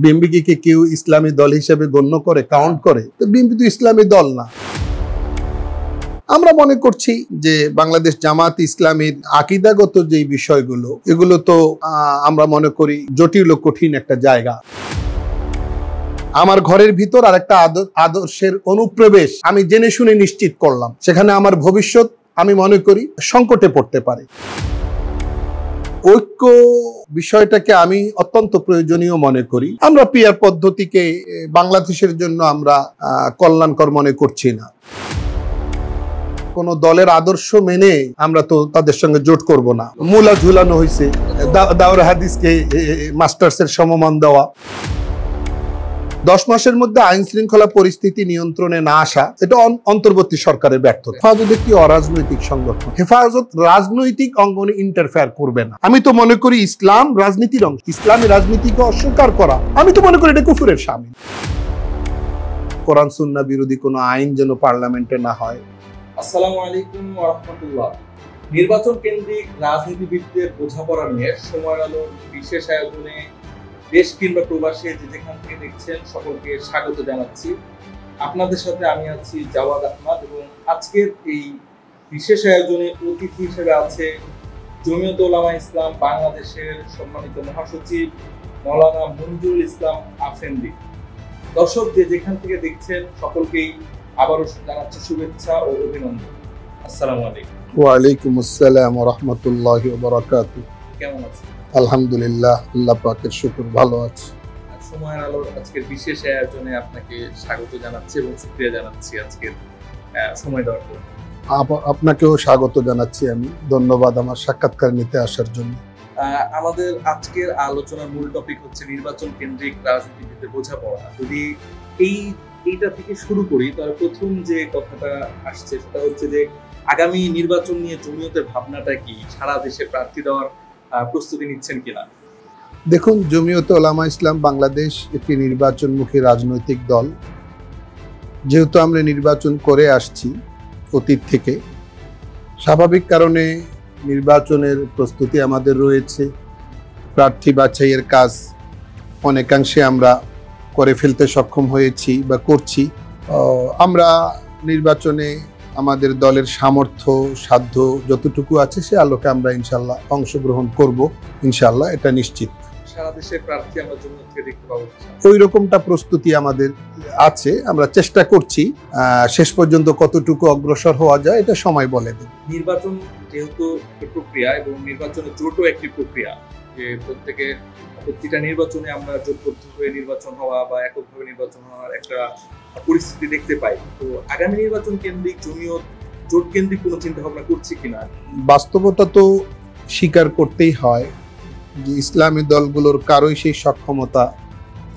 বিএনপিকে কি কেউ ইসলামী দল হিসেবে গণ্য করে, কাউন্ট করে? তো বিএনপি তো ইসলামী দল না। আমরা মনে করছি যে বাংলাদেশ জামাত ইসলামীর আকীদাগত যে বিষয়গুলো, এগুলো তো আমরা মনে করি জটিল ও কঠিন একটা জায়গা। আমার ঘরের ভিতর আর একটা আদর্শের অনুপ্রবেশ আমি জেনে শুনে নিশ্চিত করলাম, সেখানে আমার ভবিষ্যৎ আমি মনে করি সংকটে পড়তে পারে। ঐক্য বিষয়টাকে আমি অত্যন্ত প্রয়োজনীয় মনে করি। আমরা পিয়ার পদ্ধতিকে বাংলাদেশের জন্য আমরা কল্যাণকর মনে করছি না। কোন দলের আদর্শ মেনে আমরা তো তাদের সঙ্গে জোট করব না। মূলা ঝুলানো হয়েছে, দাওরা হাদিসকে মাস্টার্সের সমমান দেওয়া। 10 মাসের মধ্যে আইন শৃঙ্খলা পরিস্থিতি নিয়ন্ত্রণে না আসা, এটা অন্তর্বর্তী সরকারের ব্যর্থতা। হেফাজত একটি অরাজনৈতিক সংগঠন, হেফাজত রাজনৈতিক অঙ্গনে ইন্টারফেয়ার করবে না। আমি তো মনে করি ইসলাম রাজনীতির অংশ, ইসলামী রাজনীতিকে অস্বীকার করা, আমি তো মনে করি এটা কুফরের শামিল। কোরআন সুন্নাহ বিরোধী কোনো আইন যেন পার্লামেন্টে না হয়। আসসালামু আলাইকুম ওয়া রাহমাতুল্লাহ। নির্বাচন কেন্দ্রিক রাজনীতিবিদদের বোঝাপড়া নিয়ে সময়ের আলোর বিশেষ আয়োজনে দেশ কিংবা প্রবাসে যে যেখান থেকে দেখছেন সকলকে স্বাগত জানাচ্ছি। আপনাদের সাথে আমি আছি জাওয়াদ আহমদ এবং আজকের এই বিশেষ আয়োজনে অতিথি হিসেবে আছে জমিয়ত উলামা ইসলাম বাংলাদেশের সম্মানিত মহাসচিব মাওলানা মঞ্জুরুল ইসলাম আফেন্দি। দর্শক যে যেখান থেকে দেখছেন সকলকেই আবারও জানাচ্ছি শুভেচ্ছা ও অভিনন্দন। আসসালামু আলাইকুম। ওয়া আলাইকুম আসসালাম ওয়া রাহমাতুল্লাহি ওয়া বারাকাতুহু। কেমন আছেন? আলহামদুলিল্লাহ, আল্লাহ পাকের শুকর, ভালো আছি। সময়ের আলোর আজকের বিশেষ আয়োজনে আপনাকে স্বাগত জানাচ্ছি এবং শুকরিয়া জানাচ্ছি আজকের সময় দেওয়ার জন্য। আপনাকেও স্বাগত জানাচ্ছি আমি, ধন্যবাদ আমার সাক্ষাৎকার নিতে আসার জন্য। আমাদের আজকের আলোচনার মূল টপিক হচ্ছে নির্বাচন কেন্দ্রিক রাজনীতিতে বোঝাপড়া। যদি এইটা থেকে শুরু করি তাহলে প্রথম যে কথাটা আসছে সেটা হচ্ছে যে আগামী নির্বাচন নিয়ে জমিয়তের ভাবনাটা কি, সারা দেশে প্রার্থী দেওয়ার প্রস্তুতি নিচ্ছেন কিনা? দেখুন, জমিয়ত উলামা ইসলাম বাংলাদেশ একটি নির্বাচনমুখী রাজনৈতিক দল। যেহেতু আমরা নির্বাচন করে আসছি অতীত থেকে, স্বাভাবিক কারণে নির্বাচনের প্রস্তুতি আমাদের রয়েছে। প্রার্থী বাছাইয়ের কাজ অনেকাংশে আমরা করে ফেলতে সক্ষম হয়েছি বা করছি। আমরা নির্বাচনে আমাদের দলের সামর্থ্য সাধ্য যতটুকু আছে সে আলোকে আমরা ইনশাল্লাহ অংশগ্রহণ করব, ইনশাল্লাহ, এটা নিশ্চিত। সারা দেশের প্রার্থী আমরা জমিয়ত থেকে দেখতে পাবো, ওই রকমটা প্রস্তুতি আমাদের আছে, আমরা চেষ্টা করছি। শেষ পর্যন্ত কতটুকু অগ্রসর হওয়া যায় এটা সময় বলে দেবে। নির্বাচন যেহেতু প্রক্রিয়া এবং নির্বাচনের জোটও একটি প্রক্রিয়া, যে প্রতিটা নির্বাচনে আমরা জোটবদ্ধ হয়ে নির্বাচন হওয়া বা এককভাবে নির্বাচন হওয়ার একটা পরিস্থিতি দেখতে পাই। তো আগামী নির্বাচন কেন্দ্রিক জমিয়ত জোট কেন্দ্রিক কোনো চিন্তা ভাবনা করছে কিনা? বাস্তবতা তো স্বীকার করতেই হয় যে ইসলামী দলগুলোর কারোই সেই সক্ষমতা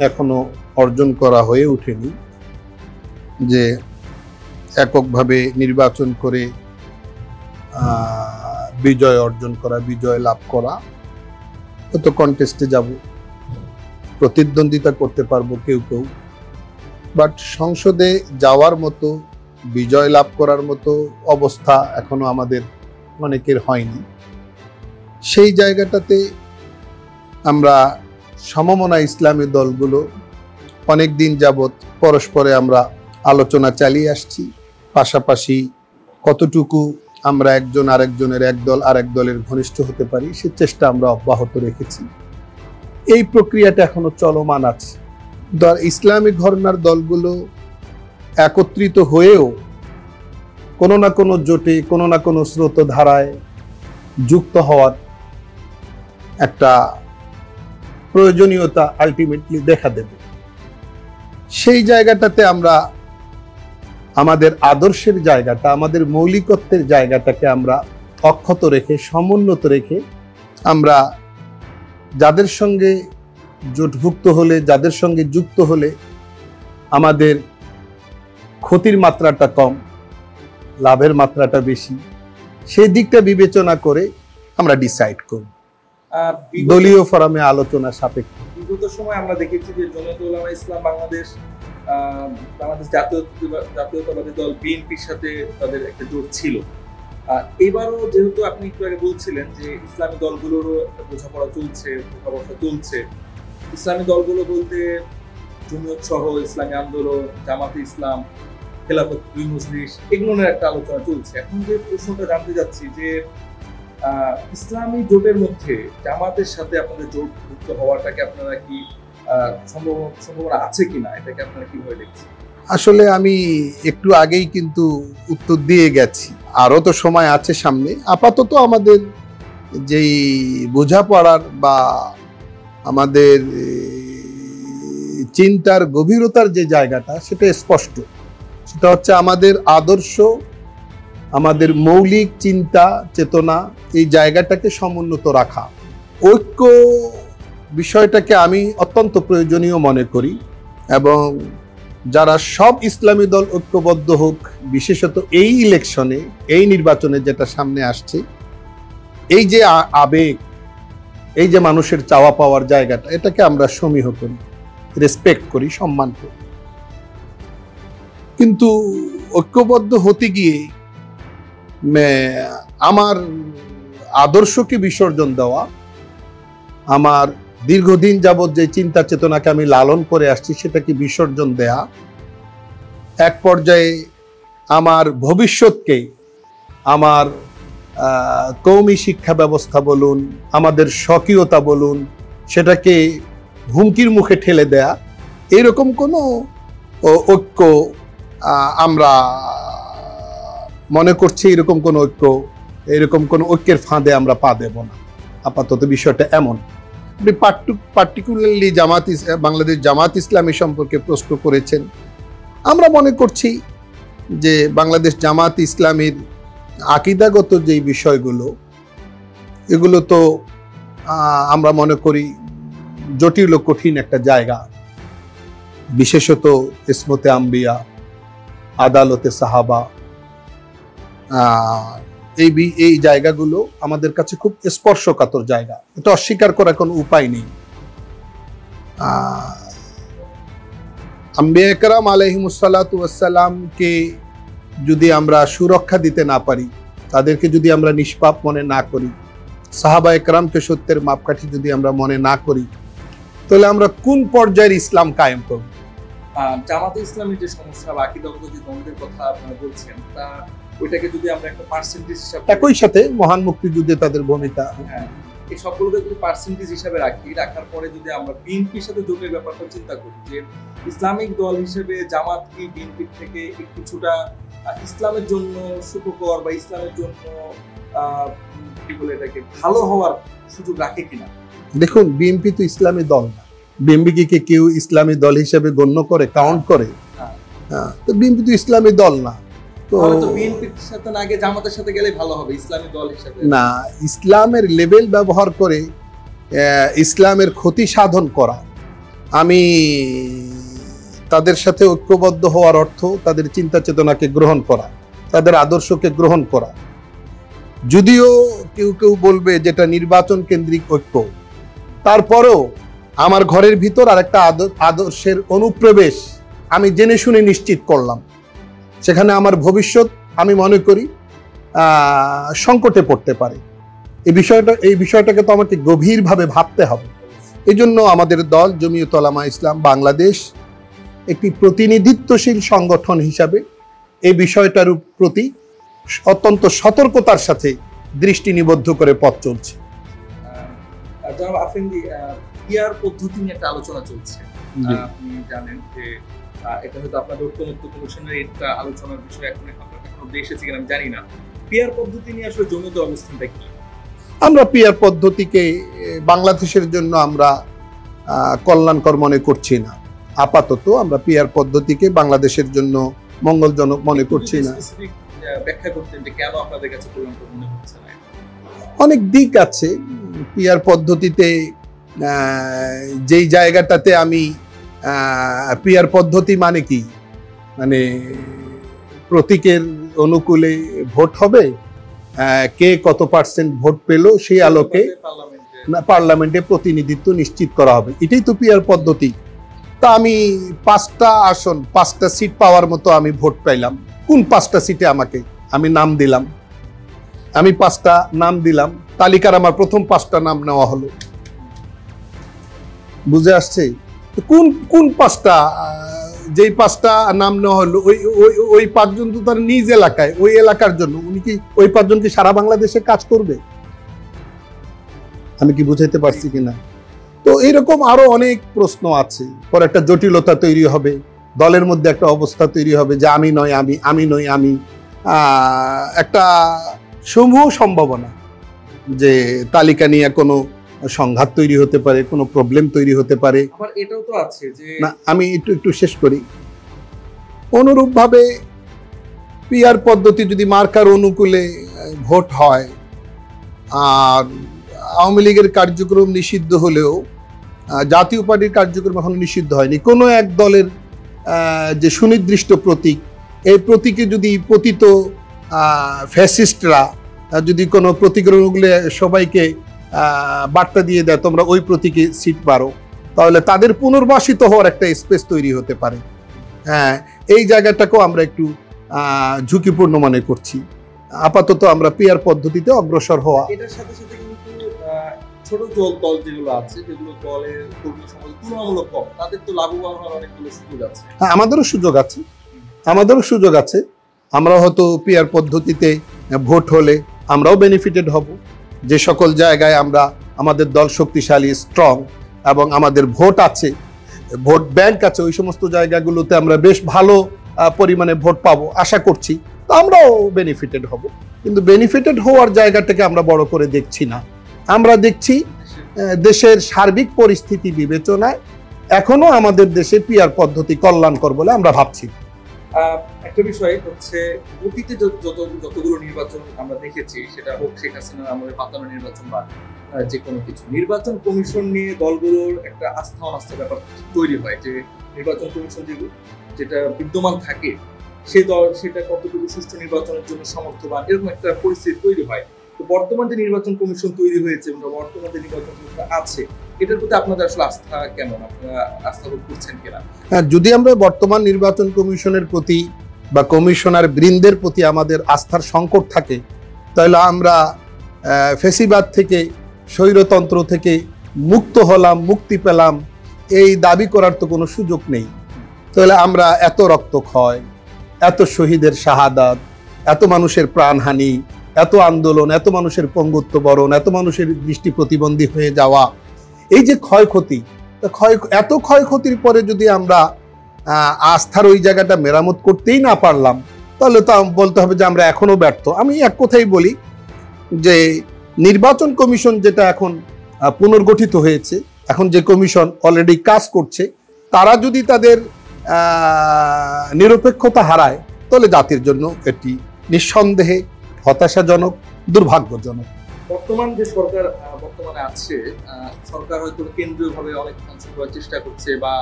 এখনো অর্জন করা হয়ে ওঠেনি যে এককভাবে নির্বাচন করে বিজয় অর্জন করা, বিজয় লাভ করা। হয়তো কন্টেস্টে যাব, প্রতিদ্বন্দ্বিতা করতে পারবো কেউ কেউ, বাট সংসদে যাওয়ার মতো, বিজয় লাভ করার মতো অবস্থা এখনো আমাদের অনেকের হয়নি। সেই জায়গাটাতে আমরা সমমনা ইসলামী দলগুলো অনেক দিন যাবৎ পরস্পরে আমরা আলোচনা চালিয়ে আসছি। পাশাপাশি কতটুকু আমরা একজন আরেকজনের, এক দল আরেক দলের ঘনিষ্ঠ হতে পারি সে চেষ্টা আমরা অব্যাহত রেখেছি। এই প্রক্রিয়াটা এখনো চলমান আছে। ইসলামিক ঘরানার দলগুলো একত্রিত হয়েও কোনো না কোনো জোটে, কোনো না কোনো স্রোতধারায় যুক্ত হওয়ার একটা প্রয়োজনীয়তা আলটিমেটলি দেখা দেবে। সেই জায়গাটাতে আমরা আমাদের আদর্শের জায়গাটা, আমাদের মৌলিকত্বের জায়গাটাকে আমরা অক্ষত রেখে, সমুন্নত রেখে আমরা যাদের সঙ্গে জোটভুক্ত হলে, যাদের সঙ্গে যুক্ত হলে আমাদের ক্ষতির মাত্রাটা কম, লাভের মাত্রাটা বেশি, সেই দিকটা বিবেচনা করে আমরা ডিসাইড করব। দলীয় ফোরামে আলোচনা সাপেক্ষে বিগত সময় আমরা দেখেছি যে জমিয়ত উলামা ইসলাম বাংলাদেশ জাতীয়তাবাদী দল বিএনপির সাথে তাদের একটা জোট ছিল। এবারও যেহেতু আপনি একটু আগে বলছিলেন যে ইসলামী দলগুলোরও একটা বোঝাপড়া চলছে, কথাবার্তা চলছে, ইসলামী দলগুলো বলতে জমিয়ত সহ ইসলামী আন্দোলন, জামাতে ইসলাম, খেলাফত দুই মজলিস, এগুলো নিয়ে একটা আলোচনা চলছে। এখন যে প্রশ্নটা জানতে যাচ্ছি যে ইসলামী জোটের মধ্যে জামাতের সাথে আপনাদের জোটভুক্ত হওয়াটাকে আপনারা কি সম্ভাবনা আছে কিনা, এটাকে আপনারা কিভাবে দেখছেন? আসলে আমি একটু আগেই কিন্তু উত্তর দিয়ে গেছি, আরো তো সময় আছে সামনে। আপাতত আমাদের যেই বোঝাপড়ার বা আমাদের চিন্তার গভীরতার যে জায়গাটা, সেটা স্পষ্ট। সেটা হচ্ছে আমাদের আদর্শ, আমাদের মৌলিক চিন্তা চেতনা, এই জায়গাটাকে সমুন্নত রাখা। ঐক্য বিষয়টাকে আমি অত্যন্ত প্রয়োজনীয় মনে করি, এবং যারা সব ইসলামী দল ঐক্যবদ্ধ হোক, বিশেষত এই ইলেকশনে, এই নির্বাচনে যেটা সামনে আসছে, এই যে আবেগ, এই যে মানুষের চাওয়া পাওয়ার জায়গাটা, এটাকে আমরা সমীহ করি, রেসপেক্ট করি, সম্মান করি। কিন্তু ঐক্যবদ্ধ হতে গিয়ে আমার আদর্শকে বিসর্জন দেওয়া, আমার দীর্ঘদিন যাবৎ যে চিন্তা চেতনাকে আমি লালন করে আসছি সেটাকে বিসর্জন দেয়া, এক পর্যায়ে আমার ভবিষ্যৎকে, আমার কওমি শিক্ষা ব্যবস্থা বলুন, আমাদের স্বকীয়তা বলুন, সেটাকে হুমকির মুখে ঠেলে দেয়া, এরকম কোনো ঐক্য আমরা মনে করছি, এরকম কোনো ঐক্যের ফাঁদে আমরা পা দেব না। আপাতত বিষয়টা এমন। আপনি পার্টিকুলারলি বাংলাদেশ জামাত ইসলামী সম্পর্কে প্রশ্ন করেছেন। আমরা মনে করছি যে বাংলাদেশ জামাত ইসলামীর আকীদাগত যে বিষয়গুলো, এগুলো তো আমরা মনে করি জটিল ও কঠিন একটা জায়গা। বিশেষত ইসমতে আম্বিয়া, আদালতে সাহাবা, এই জায়গাগুলো আমাদের কাছে খুব স্পর্শকাতর জায়গা, এটা অস্বীকার করার কোনো উপায় নেই। আম্বিয়া কেরাম আলাইহিমুসসালাতু ওয়াসসালামকে যদি আমরা সুরক্ষা দিতে না পারি, তাদেরকে যদি আমরা নিষ্পাপ মনে না করি, সাহাবা একরামকে সত্যের মাপকাঠি যদি আমরা মনে না করি, তাহলে আমরা কোন পর্যায়ের ইসলাম কায়েম করব? জামাতে ইসলামের যে সমস্যা বা আকীদাগত যে দ্বন্দ্বের কথা আপনারা বলছেন, তা ওইটাকে যদি আমরা একটা পার্সেন্টেজ হিসাবে, একই সাথে মহান মুক্তিযুদ্ধে তাদের ভূমিকা, এই সবগুলোকে যদি পার্সেন্টেজ হিসাবে রাখার পরে যদি আমরা বিএনপির সাথে জোটের ব্যাপারটা চিন্তা করি, যে ইসলামিক দল হিসেবে জামাত কি বিএনপির থেকে কিছুটা ইসলামের জন্য সুখকর বা ইসলামের জন্য কি বলে এটাকে ভালো হওয়ার সুযোগ রাখে কিনা? দেখুন, বিএনপি তো ইসলামী দল না। বিএনপিকে কেউ ইসলামী দল হিসেবে গণ্য করে, কাউন্ট করে? তো বিএনপি তো ইসলামী দল না। তো বিএনপির সাথে না গিয়ে জামাতের সাথে গেলে ভালো হবে ইসলামী দল হিসেবে? না, ইসলামের লেভেল ব্যবহার করে ইসলামের ক্ষতি সাধন করা, আমি তাদের সাথে ঐক্যবদ্ধ হওয়ার অর্থ তাদের চিন্তা চেতনাকে গ্রহণ করা, তাদের আদর্শকে গ্রহণ করা। যদিও কেউ কেউ বলবে যেটা নির্বাচন কেন্দ্রিক ঐক্য, তারপরেও আমার ঘরের ভিতর আরেকটা আদর্শের অনুপ্রবেশ আমি জেনে শুনে নিশ্চিত করলাম, সেখানে আমার ভবিষ্যৎ আমি মনে করি সংকটে পড়তে পারে। এই বিষয়টাকে তো আমাকে গভীরভাবে ভাবতে হবে। এই জন্য আমাদের দল জমিয়ত উলামা ইসলাম বাংলাদেশ একটি প্রতিনিধিত্বশীল সংগঠন হিসাবে এই বিষয়টার প্রতি অত্যন্ত সতর্কতার সাথে দৃষ্টি নিবদ্ধ করে পথ চলছে। জনাব আফেন্দি, পিআর পদ্ধতি নিয়ে একটা আলোচনা চলছে। আপনি জানেন যে এটা হয়তো আপনাদের ঐক্যমত্য কমিশনের একটা আলোচনার বিষয়, এখনো এসেছে কিনা আমি জানি না। পিআর পদ্ধতি নিয়ে আসলে জমিয়তের অবস্থানটা কি? আমরা পিআর পদ্ধতিকে বাংলাদেশের জন্য আমরা কল্যাণকর মনে করছি না। আপাতত আমরা পিআর পদ্ধতিকে বাংলাদেশের জন্য মঙ্গলজনক মনে করছি না। ব্যাখ্যা করতেন যে কেন আপনাদের কাছে কল্যাণকর মনে হচ্ছে না? অনেক দিক আছে পিআর পদ্ধতিতে। যেই জায়গাটাতে আমি পিআর পদ্ধতি মানে কি, মানে প্রতীকের অনুকূলে ভোট হবে, কে কত পার্সেন্ট ভোট পেল সেই আলোকে পার্লামেন্টে প্রতিনিধিত্ব নিশ্চিত করা হবে, এটাই তো পিআর পদ্ধতি। তা আমি 5টা আসন 5টা সিট পাওয়ার মতো আমি ভোট পাইলাম, কোন 5টা সিটে আমি নাম দিলাম, আমি 5টা নাম দিলাম, তালিকার আমার প্রথম 5টা নাম নেওয়া হলো। বুঝে আসছে? তো কোন কোন পাঁচটা, যেই পাঁচটা নাম নেওয়া হলো, ওই ওই ওই পাঁচজন তো তার নিজ এলাকায়, ওই এলাকার জন্য। উনি কি ওই পাঁচজন কি সারা বাংলাদেশে কাজ করবে? আমি কি বুঝাইতে পারছি কিনা? তো এইরকম আরো অনেক প্রশ্ন আছে। পরে একটা জটিলতা তৈরি হবে, দলের মধ্যে একটা অবস্থা তৈরি হবে যে আমি নয় আমি, আমি নই আমি। একটা সমূহ সম্ভাবনা যে তালিকা নিয়ে কোনো সংঘাত তৈরি হতে পারে, কোনো প্রবলেম তৈরি হতে পারে। আবার এটাও তো আছে যে না, আমি একটু শেষ করি। অনুরূপভাবে পিআর পদ্ধতি যদি মার্কার অনুকূলে ভোট হয়, আর আওয়ামী লীগের কার্যক্রম নিষিদ্ধ হলেও জাতীয় পার্টির কার্যক্রম এখনো নিষিদ্ধ হয়নি, কোনো এক দলের যে সুনির্দিষ্ট প্রতীক, এই প্রতীকে যদি পতিত ফ্যাসিস্টরা যদি কোনো প্রতীকের অনুকূলে সবাইকে বার্তা দিয়ে দেয় তোমরা ওই প্রতীকে সিট পারো, তাহলে তাদের পুনর্বাসিত হওয়ার একটা স্পেস তৈরি হতে পারে। হ্যাঁ, এই জায়গাটাকেও আমরা একটু ঝুঁকিপূর্ণ মনে করছি। আপাতত আমরা পিআর পদ্ধতিতে অগ্রসর হওয়া। এটার সাথে সাথে কিন্তু ছোট দল যেগুলো আছে, যেগুলো দলের কর্মী সমাজ তুলনামূলক কম, তাদের তো লাভবান হওয়ার অনেকগুলো সুযোগ আছে। হ্যাঁ, আমাদেরও সুযোগ আছে। আমরা হয়তো পিআর পদ্ধতিতে ভোট হলে আমরাও বেনিফিটেড হব। যে সকল জায়গায় আমরা আমাদের দল শক্তিশালী, স্ট্রং এবং আমাদের ভোট আছে, ভোট ব্যাংক আছে, ওই সমস্ত জায়গাগুলোতে আমরা বেশ ভালো পরিমাণে ভোট পাবো আশা করছি। তো আমরাও বেনিফিটেড হব। কিন্তু বেনিফিটেড হওয়ার জায়গাটাকে আমরা বড় করে দেখছি না। আমরা দেখছি দেশের সার্বিক পরিস্থিতি বিবেচনায় এখনো আমাদের দেশে পিআর পদ্ধতি কল্যাণকর বলে আমরা ভাবছি। একটা বিষয় হচ্ছে, অতীতে যতগুলো নির্বাচন আমরা দেখেছি, সেটা হোক শেখ হাসিনার আমলে পাতানো নির্বাচন বা যে কোনো কিছু, নির্বাচন কমিশন নিয়ে দলগুলোর একটা আস্থা অনাস্থার ব্যাপার তৈরি হয়, যে নির্বাচন কমিশন যেটা বিদ্যমান থাকে সে দল সেটা কতটুকু সুষ্ঠু নির্বাচনের জন্য সমর্থবান, এরকম একটা পরিস্থিতি তৈরি হয়। তো বর্তমান যে নির্বাচন কমিশন তৈরি হয়েছে এবং বর্তমান যে নির্বাচন কমিশন আছে, এটার প্রতি আপনাদের আসলে আস্থা কেমন, আপনারা আস্থা বোধ করছেন কিনা? হ্যাঁ, যদি আমরা বর্তমান নির্বাচন কমিশনের প্রতি বা কমিশনার বৃন্দের প্রতি আমাদের আস্থার সংকট থাকে, তাহলে আমরা ফেসিবাদ থেকে, স্বৈরতন্ত্র থেকে মুক্ত হলাম, মুক্তি পেলাম, এই দাবি করার তো কোনো সুযোগ নেই। তাহলে আমরা এত রক্তক্ষয়, এত শহীদের শাহাদাত, এত মানুষের প্রাণহানি, এত আন্দোলন, এত মানুষের পঙ্গুত্ব বরণ, এত মানুষের দৃষ্টি প্রতিবন্ধী হয়ে যাওয়া, এই যে ক্ষয়ক্ষতি, এত ক্ষয়ক্ষতির পরে যদি আমরা আস্থার ওই জায়গাটা মেরামত করতেই না পারলাম, তাহলে তো বলতে হবে যে আমরা এখনো ব্যর্থ। আমি এক কথাই বলি যে নির্বাচন কমিশন যেটা এখন পুনর্গঠিত হয়েছে, এখন যে কমিশন অলরেডি কাজ করছে, তারা যদি তাদের নিরপেক্ষতা হারায়, তাহলে জাতির জন্য এটি নিঃসন্দেহে হতাশাজনক, দুর্ভাগ্যজনক। বর্তমান যে সরকার বর্তমানে আছে, সরকার হয়তো কেন্দ্রীয়ভাবে অনেক অংশ করার চেষ্টা করছে বা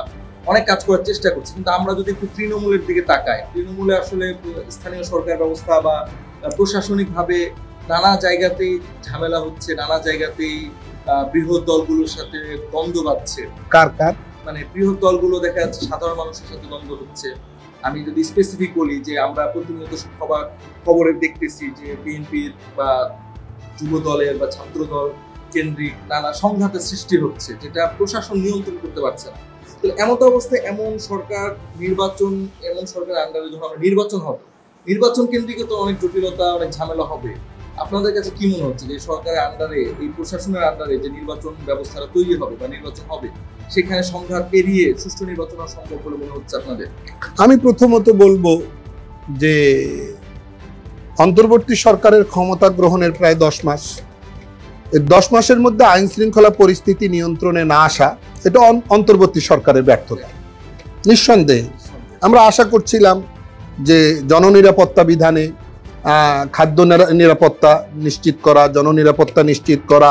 অনেক কাজ করার চেষ্টা করছে, কিন্তু আমরা যদি একটু তৃণমূলের দিকে তাকাই, তৃণমূলে আসলে স্থানীয় সরকার ব্যবস্থা বা প্রশাসনিক ভাবে নানা জায়গাতেই ঝামেলা হচ্ছে, নানা জায়গাতেই বৃহৎ দলগুলোর সাথে দ্বন্দ্ব বাঁধছে। কার মানে বৃহৎ দলগুলো দেখা যাচ্ছে সাধারণ মানুষের সাথে দ্বন্দ্ব হচ্ছে। আমি যদি স্পেসিফিক বলি, যে আমরা প্রতিনিয়ত খবরে দেখতেছি যে বিএনপির বা যুব দলের বা ছাত্র দল কেন্দ্রিক নানা সংঘাতের সৃষ্টি হচ্ছে, যেটা প্রশাসন নিয়ন্ত্রণ করতে পারছে না। তো এমন অবস্থায় এমন সরকার আন্ডারে যখন আমরা নির্বাচন হবে, নির্বাচন কেন্দ্রিক তো অনেক জটিলতা, অনেক ঝামেলা হবে। আপনাদের কাছে কি মনে হচ্ছে যে সরকারের আন্ডারে, এই প্রশাসনের আন্ডারে যে নির্বাচন ব্যবস্থাটা তৈরি হবে বা নির্বাচন হবে, সেখানে সংঘাত এড়িয়ে সুষ্ঠু নির্বাচন সম্ভব বলে মনে হচ্ছে আপনাদের? আমি প্রথমত বলবো যে অন্তর্বর্তী সরকারের ক্ষমতা গ্রহণের প্রায় 10 মাস, এই 10 মাসের মধ্যে আইন শৃঙ্খলা পরিস্থিতি নিয়ন্ত্রণে না আসা, এটা অন্তর্বর্তী সরকারের ব্যর্থতা নিঃসন্দেহে। আমরা আশা করছিলাম যে জননিরাপত্তা বিধানে খাদ্য নিরাপত্তা নিশ্চিত করা, জননিরাপত্তা নিশ্চিত করা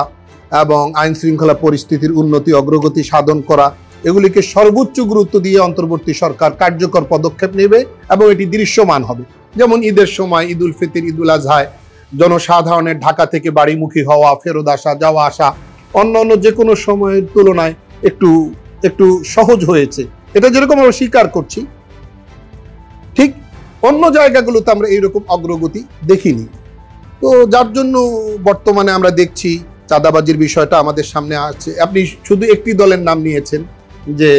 এবং আইন শৃঙ্খলা পরিস্থিতির উন্নতি অগ্রগতি সাধন করা, এগুলিকে সর্বোচ্চ গুরুত্ব দিয়ে অন্তর্বর্তী সরকার কার্যকর পদক্ষেপ নেবে এবং এটি দৃশ্যমান হবে। যেমন ঈদের সময়, ঈদ উল ফিতর, ঈদ উল আজহায় জনসাধারণের ঢাকা থেকে বাড়িমুখী হওয়া, ফেরত আসা, যাওয়া আসা অন্যান্য যে কোনো সময়ের তুলনায় একটু সহজ হয়েছে, এটা যেরকম আমরা স্বীকার করছি, ঠিক অন্য জায়গাগুলোতে আমরা এইরকম অগ্রগতি দেখিনি। তো যার জন্য বর্তমানে আমরা দেখছি চাঁদাবাজির বিষয়টা আমাদের সামনে আছে। আপনি শুধু একটি দলের নাম নিয়েছেন, যে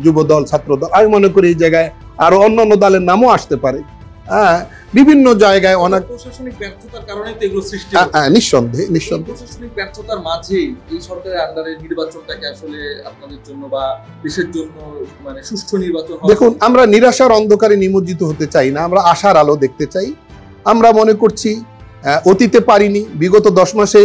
যুব দল, ছাত্র দল। আমি মনে করি এই জায়গায় আরো অন্যান্য দলের নামও আসতে পারে। বিভিন্ন জায়গায় অনেক প্রশাসনিক ব্যর্থতার কারণে তো এগুলো সৃষ্টি নিঃসন্দেহে প্রশাসনিক ব্যর্থতার মাঝেই এই সরকারের আন্ডারে নির্বাচনটাকে আসলে আপনাদের জন্য বা দেশের জন্য মানে সুষ্ঠু নির্বাচন। দেখুন, আমরা নিরাশার অন্ধকারে নিমজ্জিত হতে চাই না, আমরা আশার আলো দেখতে চাই। আমরা মনে করছি অতীতে পারিনি, বিগত 10 মাসে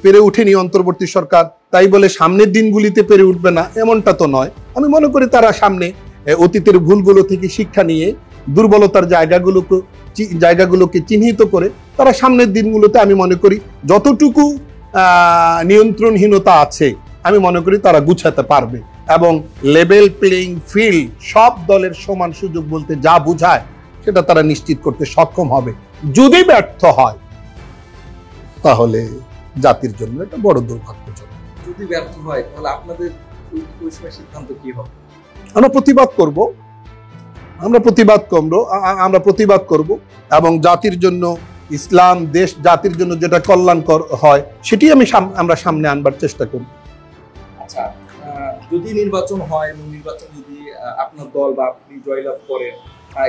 পেরে উঠেনি অন্তর্বর্তী সরকার, তাই বলে সামনের দিনগুলিতে পেরে উঠবে না এমনটা তো নয়। আমি মনে করি তারা সামনে অতীতের ভুলগুলো থেকে শিক্ষা নিয়ে দুর্বলতার জায়গাগুলোকে চিহ্নিত করে তারা সামনের দিনগুলোতে আমি মনে করি যতটুকু নিয়ন্ত্রণহীনতা আছে আমি মনে করি তারা গুছাতে পারবে, এবং লেভেল প্লেইং ফিল্ড, সব দলের সমান সুযোগ বলতে যা বোঝায় সেটা তারা নিশ্চিত করতে সক্ষম হবে। যদি ব্যর্থ হয় তাহলে জাতির জন্য এটা বড় দুর্ভাগ্যজনক। যদি ব্যর্থ হয় তাহলে আপনাদের ওই সময় সিদ্ধান্ত কি হবে? আমরা প্রতিবাদ করব এবং জাতির জন্য, ইসলাম দেশ জাতির জন্য যেটা কল্যাণকর হয় সেটি আমরা সামনে আনবার চেষ্টা করব। আচ্ছা, যদি নির্বাচন হয় এবং নির্বাচন যদি আপনার দল বা আপনি জয়লাভ করেন,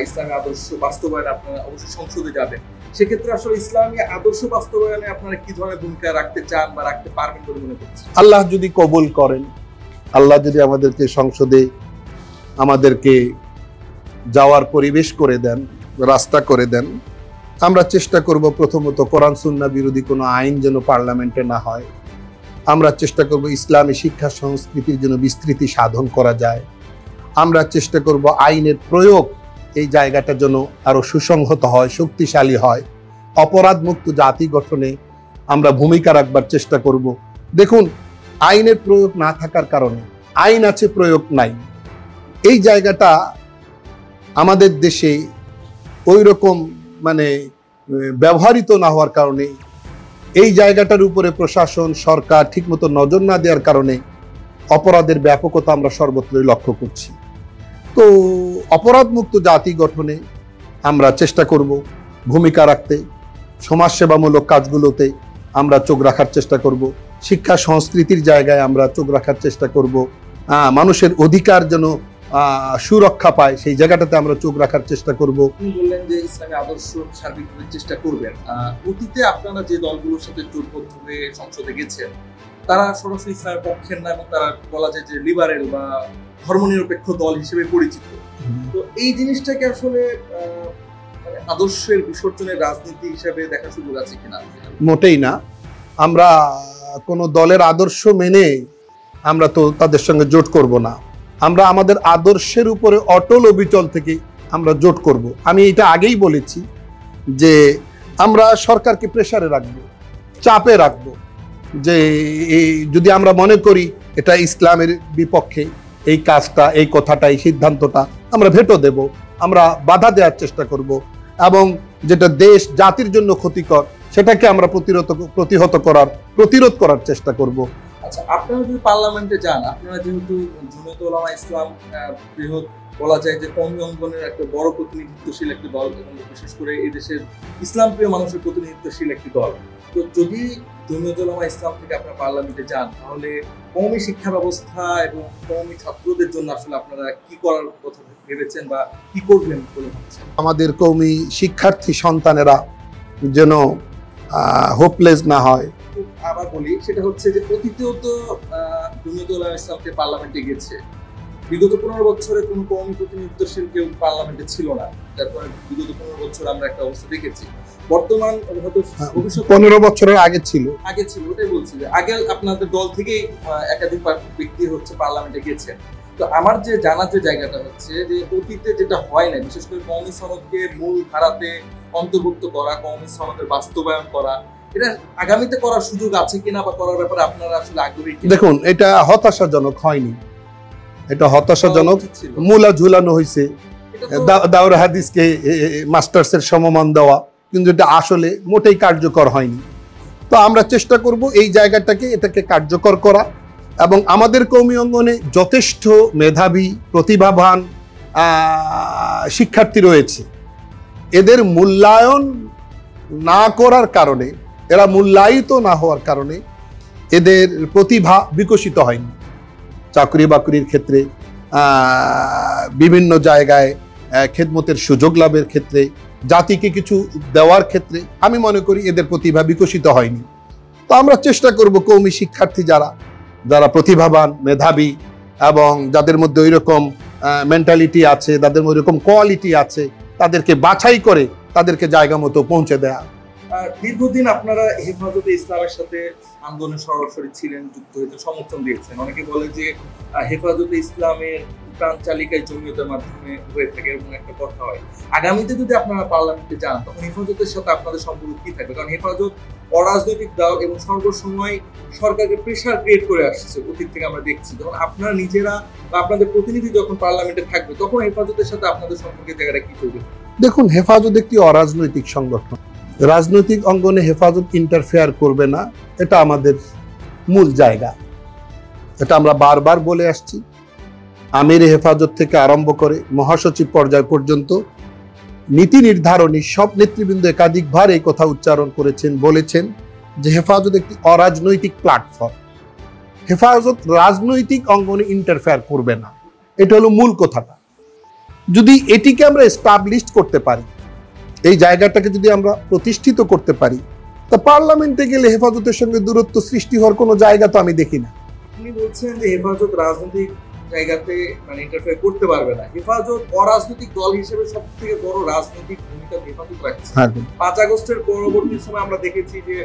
ইসলামী আদর্শ বাস্তবায়নে আপনারা অবশ্যই সংসদে যাবেন, সেক্ষেত্রে আসলে ইসলামী আদর্শ বাস্তবায়নে আপনারা কি ধরনের ভূমিকা রাখতে চান বা রাখতে পারবেন বলে মনে করছেন? আল্লাহ যদি কবুল করেন, আল্লাহ যদি আমাদেরকে সংসদে আমাদেরকে যাওয়ার পরিবেশ করে দেন, রাস্তা করে দেন, আমরা চেষ্টা করব প্রথমত কোরআন সুন্নাহ বিরোধী কোনো আইন যেন পার্লামেন্টে না হয়। আমরা চেষ্টা করব ইসলামী শিক্ষা সংস্কৃতির জন্য বিস্তৃতি সাধন করা যায়। আমরা চেষ্টা করব আইনের প্রয়োগ এই জায়গাটা যেন আরো সুসংহত হয়, শক্তিশালী হয়। অপরাধ মুক্ত জাতি গঠনে আমরা ভূমিকা রাখবার চেষ্টা করব। দেখুন, আইনের প্রয়োগ না থাকার কারণে, আইন আছে প্রয়োগ নাই, এই জায়গাটা আমাদের দেশে ওই রকম মানে ব্যবহৃত না হওয়ার কারণে, এই জায়গাটার উপরে প্রশাসন, সরকার ঠিকমতো নজর না দেওয়ার কারণে অপরাধের ব্যাপকতা আমরা সর্বত্রই লক্ষ্য করছি। তো অপরাধ মুক্ত জাতি গঠনে আমরা চেষ্টা করব ভূমিকা রাখতে, সমাজসেবামূলক কাজগুলোতে আমরা চোখ রাখার চেষ্টা করব, শিক্ষা সংস্কৃতির জায়গায় আমরা চোখ রাখার চেষ্টা করব, মানুষের অধিকার যেন সুরক্ষা পায় সেই জায়গাটাতে আমরা চোখ রাখার চেষ্টা করব। আপনি বললেন যে ইসলামী আদর্শ সার্বিকভাবে চেষ্টা করবেন। অতীতে আপনারা যে দলগুলোর সাথে জোটবদ্ধ হয়ে সংসদে গেছেন তারা সরাসরি ইসলামের পক্ষের না, এবং তারা বলা যায় যে লিবারেল বা ধর্মনিরপেক্ষ দল হিসেবে পরিচিত। তো এই জিনিসটাকে আসলে আদর্শের বিসর্জনের রাজনীতি হিসেবে দেখার সুযোগ আছে কিনা? মোটেই না। আমরা কোনো দলের আদর্শ মেনে আমরা তো তাদের সঙ্গে জোট করব না। আমরা আমাদের আদর্শের উপরে অটল অবিচল থেকে আমরা জোট করব। আমি এটা আগেই বলেছি যে আমরা সরকারকে প্রেসারে রাখবো, চাপে রাখবো, যে যদি আমরা মনে করি এটা ইসলামের বিপক্ষে এই কাজটা, এই কথাটা, এই সিদ্ধান্তটা, আমরা ভেটো দেব, আমরা বাধা দেওয়ার চেষ্টা করব, এবং যেটা দেশ জাতির জন্য ক্ষতিকর সেটাকে আমরা প্রতিরোধ করার চেষ্টা করব। আচ্ছা, আপনারা যদি পার্লামেন্টে যান, আপনারা যেহেতু জমিয়ত উলামা ইসলাম বৃহৎ বলা যায় যে কওমি অঙ্গনের একটা বড় প্রতিনিধিত্বশীল একটি দল, এবং বিশেষ করে এই দেশের ইসলাম প্রিয় মানুষের প্রতিনিধিত্বশীল একটি দল, তো যদি জমিয়ত উলামা ইসলাম থেকে আপনারা পার্লামেন্টে যান তাহলে কওমি শিক্ষা ব্যবস্থা এবং কওমি ছাত্রদের জন্য আসলে আপনারা কি করার কথা ভেবেছেন বা কি করবেন বলে ভাবছেন? আমাদের কওমি শিক্ষার্থী সন্তানেরা যেন হোপলেস না হয়। আবার বলি, সেটা হচ্ছে যে অতীতেও তো জমিয়ত উলামা ইসলামকে পার্লামেন্টে গেছে, বিগত 15 বছরে কোনো কওমি প্রতিনিধিত্বশীল কেউ পার্লামেন্টে ছিল না। তারপরে বিগত 15 বছর আমরা একটা অবস্থা দেখেছি। বর্তমান হয়তো ভবিষ্যৎ 15 বছরের আগে ছিল, ওটাই বলছি যে আগে আপনাদের দল থেকেই একাধিক ব্যক্তি হচ্ছে পার্লামেন্টে গেছে। তো আমার যে জানার যে জায়গাটা হচ্ছে যে অতীতে যেটা হয় না, বিশেষ করে কওমি সনদকে মূল ধারাতে অন্তর্ভুক্ত করা, কওমি সনদের বাস্তবায়ন করা, এটা আগামীতে করার সুযোগ আছে কিনা বা করার ব্যাপারে আপনারা আসলে আগ্রহী কিনা? দেখুন, এটা হতাশাজনক হয়নি, এটা হতাশাজনক। মূলা ঝুলানো হয়েছে, দাওরা হাদিসকে মাস্টার্সের সমমান দেওয়া, কিন্তু এটা আসলে মোটেই কার্যকর হয়নি। তো আমরা চেষ্টা করব এই জায়গাটাকে, এটাকে কার্যকর করা, এবং আমাদের কওমি অঙ্গনে যথেষ্ট মেধাবী প্রতিভাবান শিক্ষার্থী রয়েছে, এদের মূল্যায়ন না করার কারণে এরা মূল্যায়িত না হওয়ার কারণে এদের প্রতিভা বিকশিত হয়নি। চাকরি বাকরির ক্ষেত্রে, বিভিন্ন জায়গায় খেদমতের সুযোগ লাভের ক্ষেত্রে, জাতিকে কিছু দেওয়ার ক্ষেত্রে আমি মনে করি এদের প্রতিভা বিকশিত হয়নি। তো আমরা চেষ্টা করব কওমি শিক্ষার্থী যারা প্রতিভাবান, মেধাবী এবং যাদের মধ্যে ওই রকম মেন্টালিটি আছে, তাদের মধ্যে ওইরকম কোয়ালিটি আছে, তাদেরকে বাছাই করে তাদেরকে জায়গা মতো পৌঁছে দেয়া। দীর্ঘদিন আপনারা হেফাজতে ইসলামের সাথে আন্দোলনে সরাসরি ছিলেন, যুক্ত হয়েছে, সমর্থন দিয়েছেন। অনেকে বলে যে হেফাজতে ইসলামের প্রাণ চালিকায় জমিয়তের মাধ্যমে হয়ে থাকে, এরকম একটা কথা হয়। আগামীতে যদি আপনারা পার্লামেন্টে যান তখন হেফাজতের সাথে আপনাদের সম্পর্ক কি থাকবে? কারণ হেফাজত অরাজনৈতিক দল এবং সর্বসময় সরকারকে প্রেশার ক্রিয়েট করে আসছে, অতীত থেকে আমরা দেখছি। যখন আপনারা নিজেরা বা আপনাদের প্রতিনিধি যখন পার্লামেন্টে থাকবে তখন হেফাজতের সাথে আপনাদের সম্পর্কের জায়গাটা কি চলবে? দেখুন, হেফাজত একটি অরাজনৈতিক সংগঠন। রাজনৈতিক অঙ্গনে হেফাজত ইন্টারফেয়ার করবে না, এটা আমাদের মূল জায়গা। এটা আমরা বারবার বলে আসছি। আমির হেফাজত থেকে আরম্ভ করে মহাসচিব পর্যায় পর্যন্ত নীতি নির্ধারণী সব নেতৃবৃন্দ একাধিকবার এই কথা উচ্চারণ করেছেন, বলেছেন যে হেফাজত একটি অরাজনৈতিক প্ল্যাটফর্ম। হেফাজত রাজনৈতিক অঙ্গনে ইন্টারফেয়ার করবে না, এটা হলো মূল কথাটা। যদি এটিকে আমরা এস্টাবলিশ করতে পারি, এই জায়গাটাকে যদি আমরা প্রতিষ্ঠিত করতে পারি, তা পার্লামেন্টে গেলে হেফাজতের সঙ্গে দূরত্ব সৃষ্টি হওয়ার কোনো জায়গা তো আমি দেখি না। আপনি বলছেন যে হেফাজত রাজনৈতিক জায়গাতে ইন্টারফেয়ার করতে পারবে না। হেফাজত অরাজনৈতিক দল হিসেবে সবথেকে বড় রাজনৈতিক ভূমিকা হেফাজত রাখছে। 5 আগস্টের পরবর্তী সময় আমরা দেখেছি যে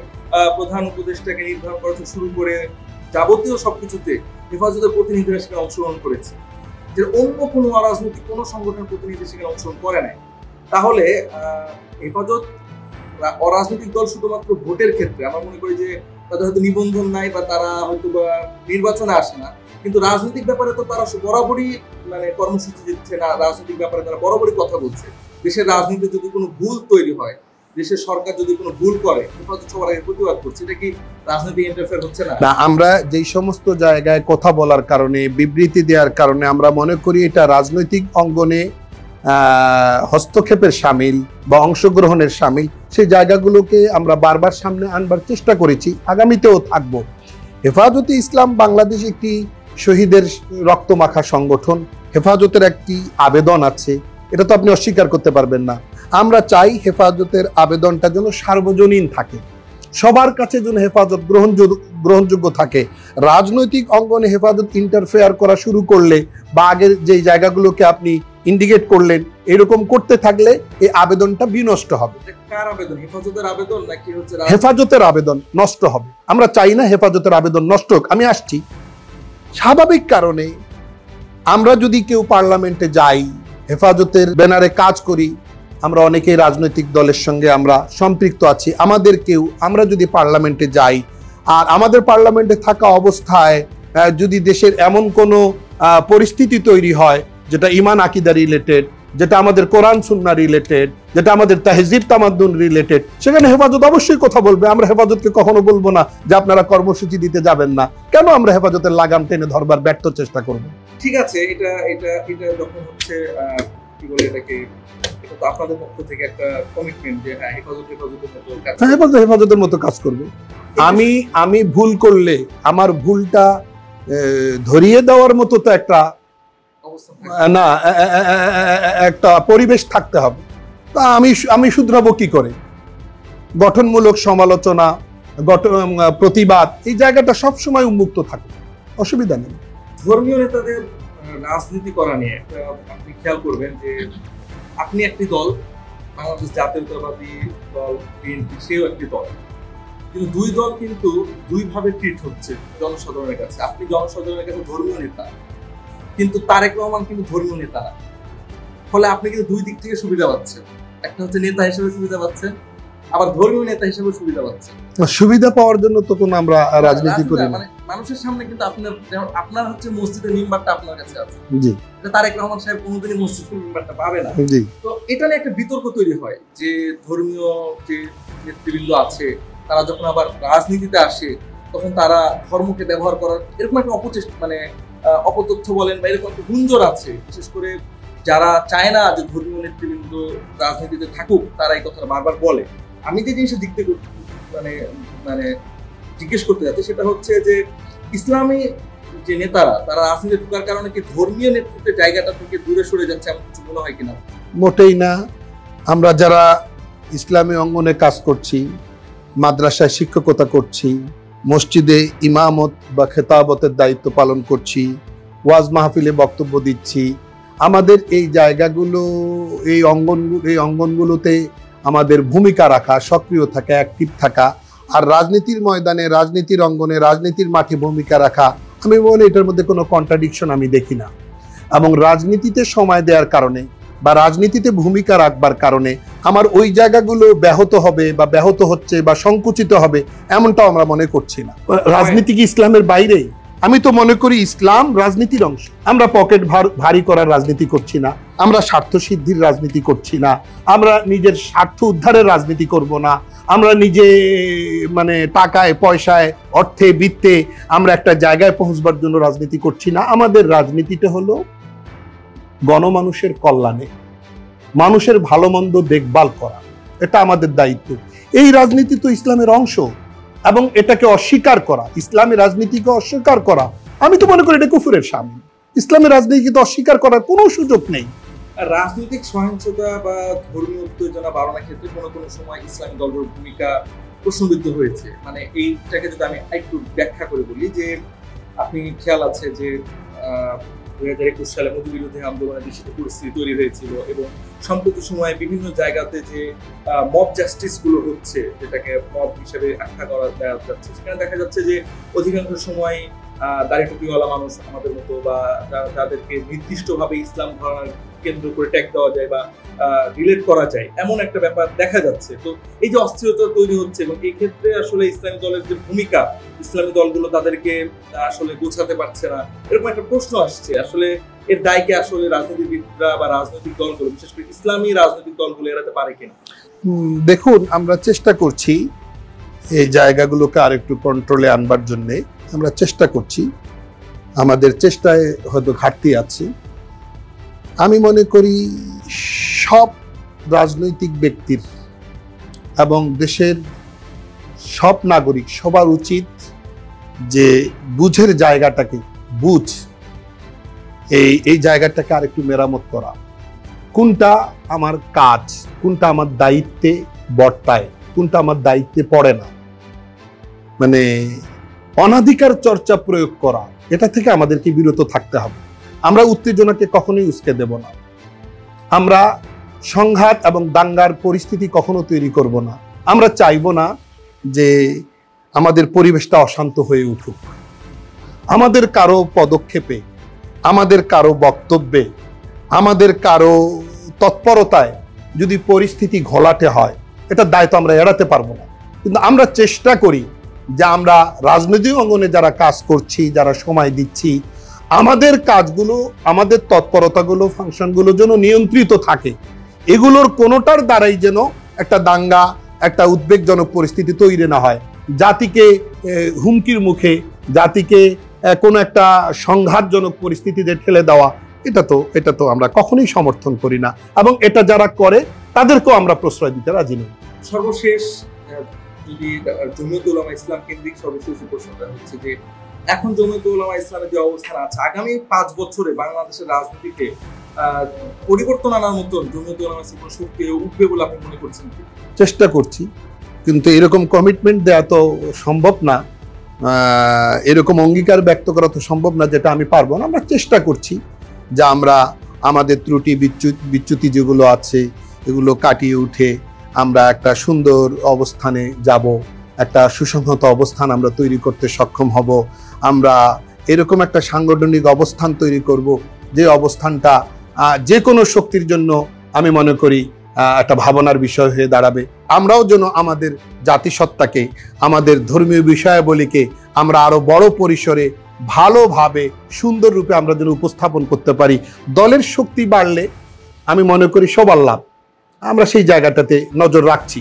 প্রধান উপদেষ্টাকে নির্ধারণ করা থেকে শুরু করে যাবতীয় সবকিছুতে হেফাজতের প্রতিনিধিরা সেখানে অংশগ্রহণ করেছে, যে অন্য কোনো অরাজনৈতিক কোনো সংগঠনের প্রতিনিধি সেখানে অংশগ্রহণ করে নাই। তাহলে হেফাজত অরাজনৈতিক দল শুধুমাত্র ভোটের ক্ষেত্রে, আমরা মনে করি যে তাদের হয়তো নিবন্ধন নাই বা তারা হয়তো বা নির্বাচনে আসে না, কিন্তু রাজনৈতিক ব্যাপারে তো তারা বরাবরই কর্মসূচি দিচ্ছে না, রাজনৈতিক ব্যাপারে তারা বরাবরই কথা বলছে। দেশের রাজনীতিতে যদি কোনো ভুল তৈরি হয়, দেশের সরকার যদি কোনো ভুল করে, হেফাজত সবার আগে প্রতিবাদ করছে। এটা কি রাজনৈতিক ইন্টারফেয়ার হচ্ছে না? না, আমরা যেই সমস্ত জায়গায় কথা বলার কারণে, বিবৃতি দেওয়ার কারণে আমরা মনে করি এটা রাজনৈতিক অঙ্গনে হস্তক্ষেপের সামিল বা অংশগ্রহণের সামিল, সেই জায়গাগুলোকে আমরা বারবার সামনে আনবার চেষ্টা করেছি, আগামীতেও থাকব। হেফাজতে ইসলাম বাংলাদেশ একটি শহীদের রক্তমাখা সংগঠন। হেফাজতের একটি আবেদন আছে, এটা তো আপনি অস্বীকার করতে পারবেন না। আমরা চাই হেফাজতের আবেদনটা যেন সার্বজনীন থাকে, সবার কাছে যেন হেফাজত গ্রহণযোগ্য থাকে। রাজনৈতিক অঙ্গনে হেফাজত ইন্টারফেয়ার করা শুরু করলে বা আগের যে জায়গাগুলোকে আপনি ইন্ডিকেট করলেন, এরকম করতে থাকলে এই আবেদনটা বিনষ্ট হবে। কার আবেদন? হেফাজতের আবেদন নাকি হচ্ছে হেফাজতের আবেদন নষ্ট হবে। আমরা চাই না হেফাজতের আবেদন নষ্ট হোক। আমি আসছি, স্বাভাবিক কারণে আমরা যদি কেউ পার্লামেন্টে যাই, হেফাজতের ব্যানারে কাজ করি, আমরা অনেকেই রাজনৈতিক দলের সঙ্গে আমরা সম্পৃক্ত আছি, আমরা যদি পার্লামেন্টে যাই আর আমাদের পার্লামেন্টে থাকা অবস্থায় যদি দেশের এমন কোনো পরিস্থিতি তৈরি হয় যেটা ঈমান আকীদা রিলেটেড, যেটা আমাদের কোরআন সুন্নাহ রিলেটেড, যেটা আমাদের তাহজিব তামাদ্দুন রিলেটেড, সেখানে হেফাজত অবশ্যই কথা বলবে। আমরা হেফাজতকে কখনো বলবো না যে আপনারা কর্মসূচি দিতে যাবেন না। কেন আমরা হেফাজতের লাগাম টেনে ধরবার ব্যর্থ চেষ্টা করব? ঠিক আছে, এটা এটা এটা যখন হচ্ছে কি বলে এটাকে, এটা তো আপনাদের পক্ষ থেকে একটা কমিটমেন্ট যে হ্যাঁ হেফাজতের মতো কাজ করবে। আমি ভুল করলে আমার ভুলটা ধরিয়ে দেওয়ার মতো তো একটা না, একটা পরিবেশ থাকতে হবে। তা আমি শুধরাবো কি করে? গঠনমূলক সমালোচনা, প্রতিবাদ, এই জায়গাটা সবসময় উন্মুক্ত থাকে, অসুবিধা নেই। ধর্মীয় নেতাদের রাজনীতি করা নিয়ে আপনি খেয়াল করবেন যে আপনি একটি দল, বাংলাদেশ জাতীয়তাবাদী দল বিএনপি, সেও একটি দল, কিন্তু দুই দল কিন্তু দুইভাবে ট্রিট হচ্ছে জনসাধারণের কাছে। আপনি জনসাধারণের কাছে ধর্মীয় নেতা, কিন্তু তারেক রহমান কিন্তু ধর্মীয় নেতা না। ফলে আপনি কিন্তু দুই দিক থেকে সুবিধা পাচ্ছেন, একটা হচ্ছে নেতা হিসেবে সুবিধা পাচ্ছেন, আবার ধর্মীয় নেতা হিসেবে সুবিধা পাচ্ছেন। সুবিধা পাওয়ার জন্য তো কোনো আমরা রাজনীতি করি না। মানুষের সামনে কিন্তু আপনার হচ্ছে মসজিদের মিম্বারটা আপনার কাছে আছে, জি, তারেক রহমান সাহেব কোনোদিনই মসজিদের মিম্বারটা পাবে না। জি। তো এটা নিয়ে একটা বিতর্ক তৈরি হয় যে ধর্মীয় যে নেতৃবৃন্দ আছে তারা যখন আবার রাজনীতিতে আসে তখন তারা ধর্মকে ব্যবহার করার এরকম একটা অপতথ্য বলেন বা এরকম একটা গুঞ্জন আছে। বিশেষ করে যারা চায় না যে ধর্মীয় নেতৃবৃন্দ রাজনীতিতে থাকুক, তারা এই কথাটা বারবার বলে। আমি যে জিনিসটা মানে মানে জিজ্ঞেস করতে যাচ্ছে সেটা হচ্ছে যে ইসলামী যে নেতারা তারা রাজনীতি ঢোকার কারণে কি ধর্মীয় নেতৃত্বের জায়গাটা থেকে দূরে সরে যাচ্ছে এমন কিছু মনে হয় কিনা? মোটেই না। আমরা যারা ইসলামী অঙ্গনে কাজ করছি, মাদ্রাসায় শিক্ষকতা করছি, মসজিদে ইমামত বা খেতাবতের দায়িত্ব পালন করছি, ওয়াজ মাহফিলে বক্তব্য দিচ্ছি, আমাদের এই জায়গাগুলো এই অঙ্গনগুলোতে আমাদের ভূমিকা রাখা, সক্রিয় থাকা, অ্যাক্টিভ থাকা, আর রাজনীতির ময়দানে, রাজনীতির অঙ্গনে, রাজনীতির মাঠে ভূমিকা রাখা, আমি বলি এটার মধ্যে কোনো কন্ট্রাডিকশন আমি দেখি না। এবং রাজনীতিতে সময় দেওয়ার কারণে বা রাজনীতিতে ভূমিকা রাখবার কারণে আমার ওই জায়গাগুলো ব্যাহত হবে বা ব্যাহত হচ্ছে বা সংকুচিত হবে এমনটাও আমরা মনে করছি না। রাজনীতি কি ইসলামের বাইরে? আমি তো মনে করি ইসলাম রাজনীতির অংশ। আমরা পকেট ভারী করার রাজনীতি করছি না, আমরা স্বার্থ সিদ্ধির রাজনীতি করছি না, আমরা নিজের স্বার্থ উদ্ধারের রাজনীতি করব না, আমরা নিজে মানে টাকায় পয়সায় অর্থে বৃত্তে আমরা একটা জায়গায় পৌঁছবার জন্য রাজনীতি করছি না। আমাদের রাজনীতিটা হলো গণমানুষের কল্যাণে, মানুষের ভালো মন্দ দেখভাল করা, এটা আমাদের দায়িত্ব। এই রাজনীতি তো ইসলামের অংশ, এবং এটাকে অস্বীকার করা, ইসলামের রাজনীতিকে অস্বীকার করা, আমি তো মনে করি এটা কুফরের শামিল। ইসলামের রাজনীতিকে অস্বীকার করার কোনো সুযোগ নেই। রাজনৈতিক সহিংসতা বা ধর্মীয় উত্তেজনা বাড়ানোর ক্ষেত্রে কোনো কোনো সময় ইসলামী দলগুলোর ভূমিকা প্রশ্নবিদ্ধ হয়েছে। মানে এইটাকে যদি আমি একটু ব্যাখ্যা করে বলি, যে আপনি খেয়াল আছে যে 2021 সালে মোদি বিরোধী আন্দোলনে দূষিত পরিস্থিতি তৈরি হয়েছিল, এবং সম্প্রতি সময়ে বিভিন্ন জায়গাতে যে মব জাস্টিস গুলো হচ্ছে, যেটাকে মব হিসেবে আখ্যা করা যাচ্ছে, সেখানে দেখা যাচ্ছে যে অধিকাংশ সময় দাড়ি টুপিওয়ালা মানুষ আমাদের মতো বা যাদেরকে নির্দিষ্টভাবে ইসলাম ধারণার কেন্দ্র করে ট্যাগ দেওয়া যায় বা রিলেট করা যায়, এমন একটা ব্যাপার দেখা যাচ্ছে। তো এই যে অস্থিরতা তৈরি হচ্ছে, এবং এই ক্ষেত্রে আসলে ইসলামী দলের যে ভূমিকা, ইসলামী দলগুলো তাদেরকে আসলে গোছাতে পারছে না, এরকম একটা প্রশ্ন আসছে। আসলে এর দায়কে আসলে রাজনীতিবিদরা বা রাজনৈতিক দলগুলো, বিশেষ করে ইসলামী রাজনৈতিক দলগুলো এড়াতে পারে কিনা? দেখুন, আমরা চেষ্টা করছি এই জায়গাগুলোকে আরেকটু কন্ট্রোলে আনবার জন্যে, আমরা চেষ্টা করছি। আমাদের চেষ্টায় হয়তো ঘাটতি আছে। আমি মনে করি সব রাজনৈতিক ব্যক্তির এবং দেশের সব নাগরিক সবার উচিত যে বুঝের জায়গাটাকে, এই জায়গাটাকে আরেকটু মেরামত করা। কোনটা আমার কাজ, কোনটা আমার দায়িত্বে বর্তায়, কোনটা আমার দায়িত্বে পড়ে না, মানে অনাধিকার চর্চা প্রয়োগ করা, এটা থেকে আমাদেরকে বিরত থাকতে হবে। আমরা উত্তেজনাকে কখনোই উস্কে দেব না, আমরা সংঘাত এবং দাঙ্গার পরিস্থিতি কখনো তৈরি করব না। আমরা চাইব না যে আমাদের পরিবেশটা অশান্ত হয়ে উঠুক। আমাদের কারো পদক্ষেপে, আমাদের কারো বক্তব্যে, আমাদের কারো তৎপরতায় যদি পরিস্থিতি ঘোলাটে হয়, এটা দায়িত্ব আমরা এড়াতে পারবো না। কিন্তু আমরা চেষ্টা করি যে আমরা রাজনৈতিক অঙ্গনে যারা কাজ করছি, যারা সময় দিচ্ছি, আমাদের কাজগুলো, আমাদের তৎপরতাগুলো, ফাংশনগুলো যেন নিয়ন্ত্রিত থাকে। এগুলোর কোনোটার দ্বারাই যেন একটা দাঙ্গা, একটা উদ্বেগজনক পরিস্থিতি তৈরি না হয়, জাতিকে হুমকির মুখে, জাতিকে কোনো একটা সংঘাতজনক পরিস্থিতিতে ঠেলে দেওয়া, এটা তো আমরা কখনোই সমর্থন করি না, এবং এটা যারা করে তাদেরকেও আমরা প্রশ্রয় দিতে রাজি নই। সর্বশেষ যদি জমিয়ত উলামা ইসলাম কেন্দ্রিক সর্বশেষ প্রশ্নটা হচ্ছে যে এখন জমিয়ত উলামা ইসলামের যে অবস্থান আছে, আগামী 5 বছরে বাংলাদেশের রাজনীতিতে পরিবর্তন আনার মতন জমিয়ত উলামা ইসলামের শক্তি উঠবে বলে আপনি মনে করছেন কি? চেষ্টা করছি, কিন্তু এরকম কমিটমেন্ট দেওয়া তো সম্ভব না, এরকম অঙ্গীকার ব্যক্ত করা তো সম্ভব না যেটা আমি পারবো না। আমরা চেষ্টা করছি যে আমরা আমাদের ত্রুটি বিচ্যুতি যেগুলো আছে এগুলো কাটিয়ে উঠে আমরা একটা সুন্দর অবস্থানে যাব, একটা সুসংহত অবস্থান আমরা তৈরি করতে সক্ষম হব। আমরা এরকম একটা সাংগঠনিক অবস্থান তৈরি করব যে অবস্থানটা যে কোনো শক্তির জন্য আমি মনে করি একটা ভাবনার বিষয় হয়ে দাঁড়াবে। আমরাও যেন আমাদের জাতিসত্তাকে, আমাদের ধর্মীয় বিষয়াবলীকে আমরা আরো বড় পরিসরে, ভালোভাবে, সুন্দর রূপে আমরা যেন উপস্থাপন করতে পারি। দলের শক্তি বাড়লে আমি মনে করি সবার লাভ। আমরা সেই জায়গাটাতে নজর রাখছি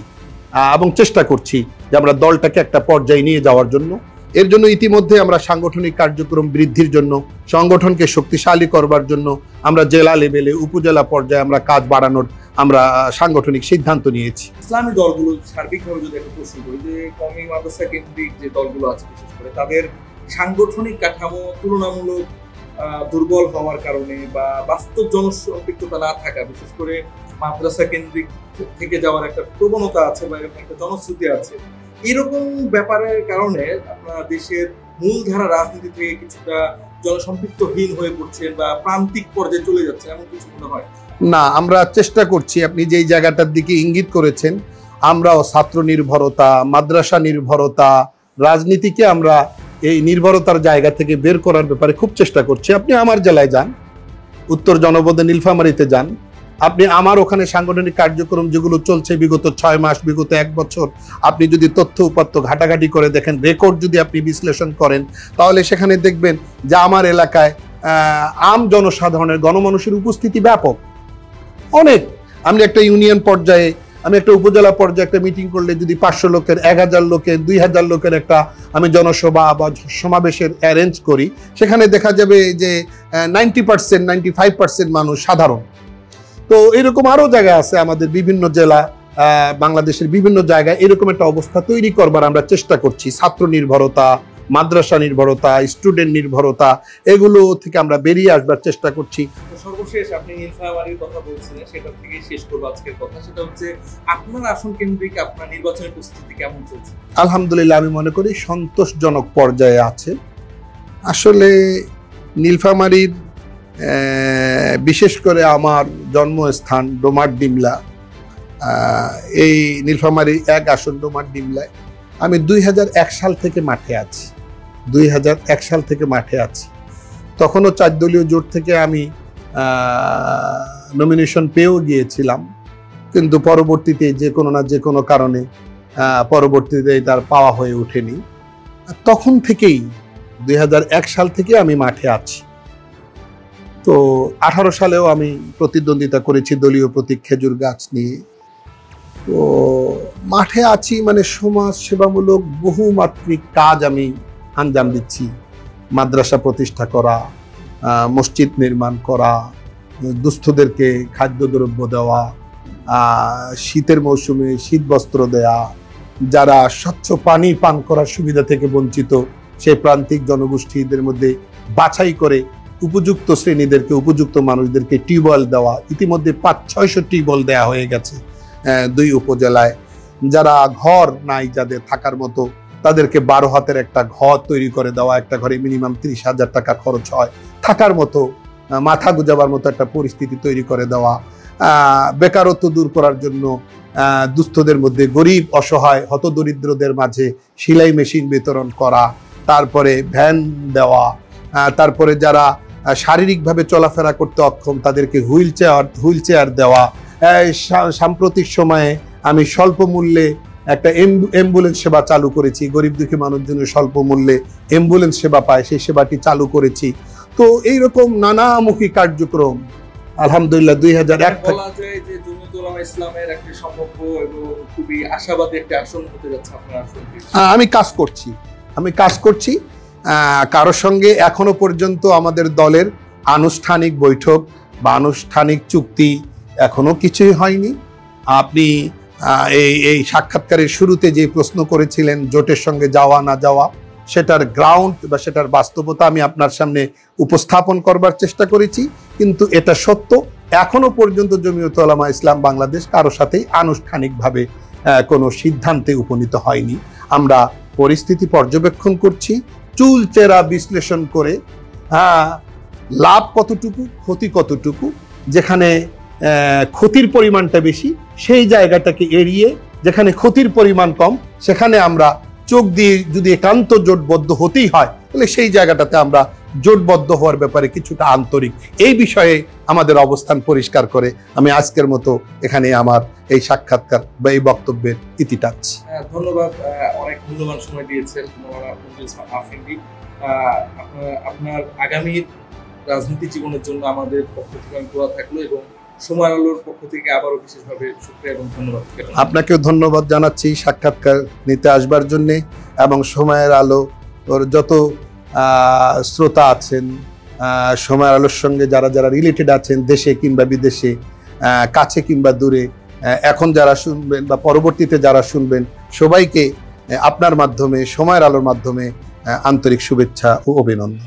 এবং চেষ্টা করছি যে আমরা দলটাকে একটা পর্যায়ে নিয়ে যাওয়ার জন্য। এর জন্য ইতিমধ্যে আমরা সাংগঠনিক কার্যক্রম বৃদ্ধির জন্য, সংগঠনকে শক্তিশালী করবার জন্য আমরা জেলা লেভেলে, উপজেলা পর্যায়ে আমরা কাজ বাড়ানোর আমরা সাংগঠনিক সিদ্ধান্ত নিয়েছি। ইসলামী দলগুলো সার্বিকভাবে যদি একটা প্রশ্ন করি, যে কওমি মাদ্রাসা কেন্দ্রিক যে দলগুলো আছে বিশেষ করে তাদের সাংগঠনিক কাঠামো তুলনামূলক দুর্বল হওয়ার কারণে বা বাস্তব জনসম্পৃক্ততা না থাকা, বিশেষ করে মাদ্রাসা কেন্দ্রিক থেকে যাওয়ার একটা প্রবণতা আছে বা এরকম একটা জনশ্রুতি আছে, এরকম ব্যাপারের কারণে আপনার দেশের মূলধারা রাজনীতি থেকে কিছুটা জনসম্পৃক্তহীন হয়ে পড়ছেন বা প্রান্তিক পর্যায়ে চলে যাচ্ছে, এমন কিছু মনে হয়? না, আমরা চেষ্টা করছি। আপনি যেই জায়গাটার দিকে ইঙ্গিত করেছেন, আমরাও ছাত্র নির্ভরতা, মাদ্রাসা নির্ভরতা, রাজনীতিকে আমরা এই নির্ভরতার জায়গা থেকে বের করার ব্যাপারে খুব চেষ্টা করছি। আপনি আমার জেলায় যান, উত্তর জনপদে নীলফামারীতে যান, আপনি আমার ওখানে সাংগঠনিক কার্যক্রম যেগুলো চলছে বিগত 6 মাস, বিগত 1 বছর, আপনি যদি তথ্য উপাত্ত ঘাটাঘাটি করে দেখেন, রেকর্ড যদি আপনি বিশ্লেষণ করেন, তাহলে সেখানে দেখবেন যে আমার এলাকায় আম জনসাধারণের, গণমানুষের উপস্থিতি ব্যাপক অনেক। আমি একটা ইউনিয়ন পর্যায়ে, আমি একটা উপজেলা পর্যায়ে একটা মিটিং করলে যদি 500 লোকের, 1000 লোকের, 2000 লোকের একটা আমি জনসভা বা সমাবেশের অ্যারেঞ্জ করি, সেখানে দেখা যাবে যে 90%, 95% মানুষ সাধারণ। তো এরকম আরো জায়গা আছে আমাদের বিভিন্ন জেলা, বাংলাদেশের বিভিন্ন জায়গায় এরকম একটা অবস্থা তৈরি করবার আমরা চেষ্টা করছি। ছাত্র নির্ভরতা, মাদ্রাসা নির্ভরতা, স্টুডেন্ট নির্ভরতা, এগুলো থেকে আমরা বেরিয়ে আসবার চেষ্টা করছি। সর্বশেষ আপনি নীলফামারীর কথা বলছিলেন, সেটা থেকে শেষ করবো আজকের কথা। সেটা হচ্ছে আপনার আসন কেন্দ্রিক আপনার নির্বাচনের প্রস্তুতি কেমন চলছে? আলহামদুলিল্লাহ, আমি মনে করি সন্তোষজনক পর্যায়ে আছে। আসলে নীলফামারীর বিশেষ করে আমার জন্মস্থান ডোমারডিমলা, এই নীলফামারী 1 আসন ডোমারডিমলায় আমি 2001 সাল থেকে মাঠে আছি। 2001 সাল থেকে মাঠে আছি। তখনও 4 দলীয় জোট থেকে আমি নমিনেশন পেয়েও গিয়েছিলাম, কিন্তু পরবর্তীতে যে কোনো না যে কোনো কারণে পরবর্তীতে তার পাওয়া হয়ে ওঠেনি। তখন থেকেই 2001 সাল থেকে আমি মাঠে আছি। তো 18 সালেও আমি প্রতিদ্বন্দ্বিতা করেছি দলীয় প্রতীক খেজুর গাছ নিয়ে। তো মাঠে আছি মানে সমাজ সেবামূলক বহুমাত্রিক কাজ আমি আঞ্জাম দিচ্ছি। মাদ্রাসা প্রতিষ্ঠা করা, মসজিদ নির্মাণ করা, দুস্থদেরকে খাদ্যদ্রব্য দেওয়া, শীতের মৌসুমে শীত বস্ত্র দেয়া, যারা স্বচ্ছ পানি পান করার সুবিধা থেকে বঞ্চিত সেই প্রান্তিক জনগোষ্ঠীদের মধ্যে বাছাই করে উপযুক্ত শ্রেণীদেরকে, উপযুক্ত মানুষদেরকে টিউবওয়েল দেওয়া। ইতিমধ্যে 500-600 টিউবওয়েল দেওয়া হয়ে গেছে 2 উপজেলায়। যারা ঘর নাই, যাদের থাকার মতো, তাদেরকে 12 হাতের একটা ঘর তৈরি করে দেওয়া। একটা ঘরে মিনিমাম 30,000 টাকা খরচ হয়, থাকার মতো, মাথা গুজাবার মতো একটা পরিস্থিতি তৈরি করে দেওয়া। বেকারত্ব দূর করার জন্য দুস্থদের মধ্যে, গরিব অসহায় হতদরিদ্রদের মাঝে সেলাই মেশিন বিতরণ করা, তারপরে ভ্যান দেওয়া, তারপরে যারা শারীরিকভাবে চলাফেরা করতে অক্ষম তাদেরকে হুইল চেয়ার দেওয়া। সাম্প্রতিক সময়ে আমি স্বল্প মূল্যে একটা অ্যাম্বুলেন্স সেবা চালু করেছি। গরিব দুঃখী মানুষের জন্য স্বল্প মূল্যে অ্যাম্বুলেন্স সেবা পায়, সেই সেবাটি চালু করেছি। তো এইরকম নানামুখী কার্যক্রম আলহামদুলিল্লাহ 2001 বলা যায় যে জমিয়ত উলামা ইসলামের একটা সম্ভাব্য এবং খুবই আশাবাদী একটা আসন হতে যাচ্ছে আপনার আসনটি। আমি কাজ করছি। কারোর সঙ্গে এখনো পর্যন্ত আমাদের দলের আনুষ্ঠানিক বৈঠক বা আনুষ্ঠানিক চুক্তি এখনো কিছুই হয়নি। আপনি এই সাক্ষাৎকারের শুরুতে যে প্রশ্ন করেছিলেন জোটের সঙ্গে যাওয়া না যাওয়া, সেটার গ্রাউন্ড বা সেটার বাস্তবতা আমি আপনার সামনে উপস্থাপন করবার চেষ্টা করেছি। কিন্তু এটা সত্য, এখনো পর্যন্ত জমিয়ত উলামা ইসলাম বাংলাদেশ কারোর সাথেই আনুষ্ঠানিকভাবে কোনো সিদ্ধান্তে উপনীত হয়নি। আমরা পরিস্থিতি পর্যবেক্ষণ করছি, চুলচেরা বিশ্লেষণ করে লাভ কতটুকু, ক্ষতি কতটুকু, যেখানে ক্ষতির পরিমাণটা বেশি সেই জায়গাটাকে এড়িয়ে, যেখানে ক্ষতির পরিমাণ কম সেখানে আমরা চোখ দিয়ে যদি একান্ত জোটবদ্ধ হতেই হয় তাহলে সেই জায়গাটাতে আমরা জোটবদ্ধ হওয়ার ব্যাপারে কিছুটা আন্তরিক। এই বিষয়ে আমাদের অবস্থান পরিষ্কার করে আমি আজকের মতো এখানে আমার এই সাক্ষাৎকার বা এই বক্তব্যের ইতি টানছি। ধন্যবাদ, অনেক মূল্যবান সময় দিয়েছেন আপনার আগামী রাজনীতি জীবনের জন্য আমাদের পক্ষ থেকে আমি দোয়া থাকলো এবং সময় আলোর পক্ষ থেকে আবারও বিশেষভাবে শুকরিয়া এবং ধন্যবাদ। আপনাকেও ধন্যবাদ জানাচ্ছি সাক্ষাৎকার নিতে আসবার জন্য এবং সময়ের আলো ওর যত শ্রোতা আছেন, সময়ের আলোর সঙ্গে যারা যারা রিলেটেড আছেন, দেশে কিংবা বিদেশে, কাছে কিংবা দূরে, এখন যারা শুনবেন বা পরবর্তীতে যারা শুনবেন, সবাইকে আপনার মাধ্যমে, সময়ের আলোর মাধ্যমে আন্তরিক শুভেচ্ছা ও অভিনন্দন।